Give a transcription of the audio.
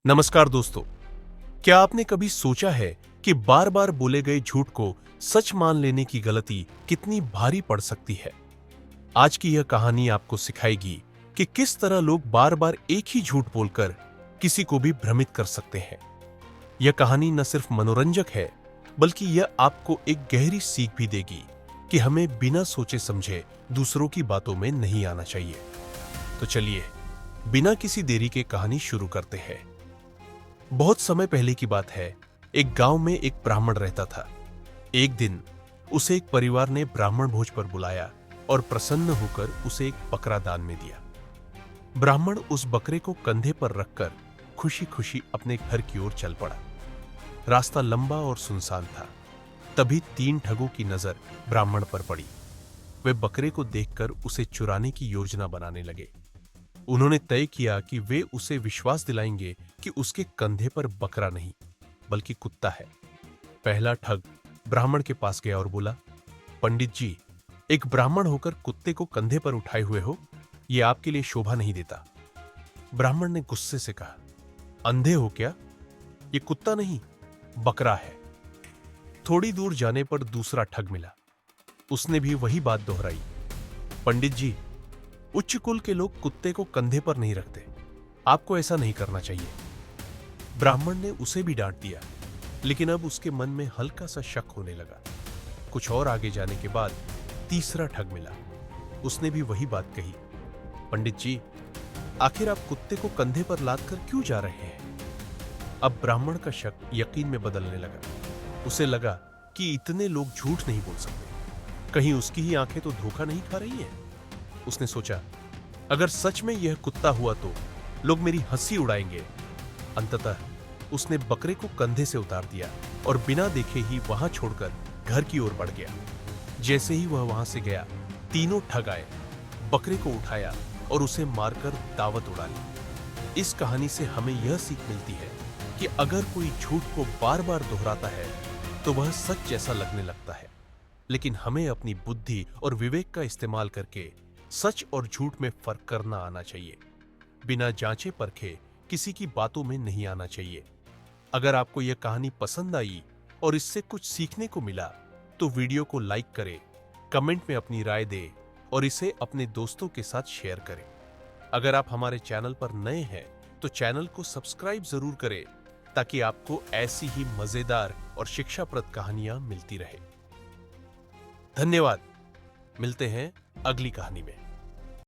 नमस्कार दोस्तों, क्या आपने कभी सोचा है कि बार बार बोले गए झूठ को सच मान लेने की गलती कितनी भारी पड़ सकती है। आज की यह कहानी आपको सिखाएगी कि किस तरह लोग बार बार एक ही झूठ बोलकर किसी को भी भ्रमित कर सकते हैं। यह कहानी न सिर्फ मनोरंजक है, बल्कि यह आपको एक गहरी सीख भी देगी कि हमें बिना सोचे समझे दूसरों की बातों में नहीं आना चाहिए। तो चलिए, बिना किसी देरी के कहानी शुरू करते हैं। बहुत समय पहले की बात है। एक गांव में एक ब्राह्मण रहता था। एक दिन उसे एक परिवार ने ब्राह्मण भोज पर बुलाया और प्रसन्न होकर उसे एक बकरा दान में दिया। ब्राह्मण उस बकरे को कंधे पर रखकर खुशी खुशी अपने घर की ओर चल पड़ा। रास्ता लंबा और सुनसान था। तभी 3 ठगों की नजर ब्राह्मण पर पड़ी। वे बकरे को देखकर उसे चुराने की योजना बनाने लगे। उन्होंने तय किया कि वे उसे विश्वास दिलाएंगे कि उसके कंधे पर बकरा नहीं, बल्कि कुत्ता है। पहला ठग ब्राह्मण के पास गया और बोला, पंडित जी, एक ब्राह्मण होकर कुत्ते को कंधे पर उठाए हुए हो, यह आपके लिए शोभा नहीं देता। ब्राह्मण ने गुस्से से कहा, अंधे हो क्या? यह कुत्ता नहीं, बकरा है। थोड़ी दूर जाने पर दूसरा ठग मिला। उसने भी वही बात दोहराई, पंडित जी, उच्च कुल के लोग कुत्ते को कंधे पर नहीं रखते, आपको ऐसा नहीं करना चाहिए। ब्राह्मण ने उसे भी डांट दिया, लेकिन अब उसके मन में हल्का सा शक होने लगा। कुछ और आगे जाने के बाद तीसरा ठग मिला। उसने भी वही बात कही, पंडित जी, आखिर आप कुत्ते को कंधे पर लाद कर क्यों जा रहे हैं? अब ब्राह्मण का शक यकीन में बदलने लगा। उसे लगा कि इतने लोग झूठ नहीं बोल सकते, कहीं उसकी ही आंखें तो धोखा नहीं खा रही हैं। उसने सोचा, अगर सच में यह कुत्ता हुआ तो लोग मेरी हंसी उड़ाएंगे। अंततः उसने बकरे को कंधे से उतार दिया और बिना देखे ही वहां छोड़कर घर की ओर बढ़ गया। जैसे ही वह वहां से गया, तीनों ठग आए, बकरे को उठाया और उसे मारकर दावत उड़ा ली। इस कहानी से हमें यह सीख मिलती है कि अगर कोई झूठ को बार बार दोहराता है तो वह सच जैसा लगने लगता है, लेकिन हमें अपनी बुद्धि और विवेक का इस्तेमाल करके सच और झूठ में फर्क करना आना चाहिए। बिना जांचे परखे किसी की बातों में नहीं आना चाहिए। अगर आपको यह कहानी पसंद आई और इससे कुछ सीखने को मिला तो वीडियो को लाइक करें, कमेंट में अपनी राय दें और इसे अपने दोस्तों के साथ शेयर करें। अगर आप हमारे चैनल पर नए हैं तो चैनल को सब्सक्राइब जरूर करें, ताकि आपको ऐसी ही मजेदार और शिक्षाप्रद कहानियां मिलती रहे। धन्यवाद। मिलते हैं अगली कहानी में।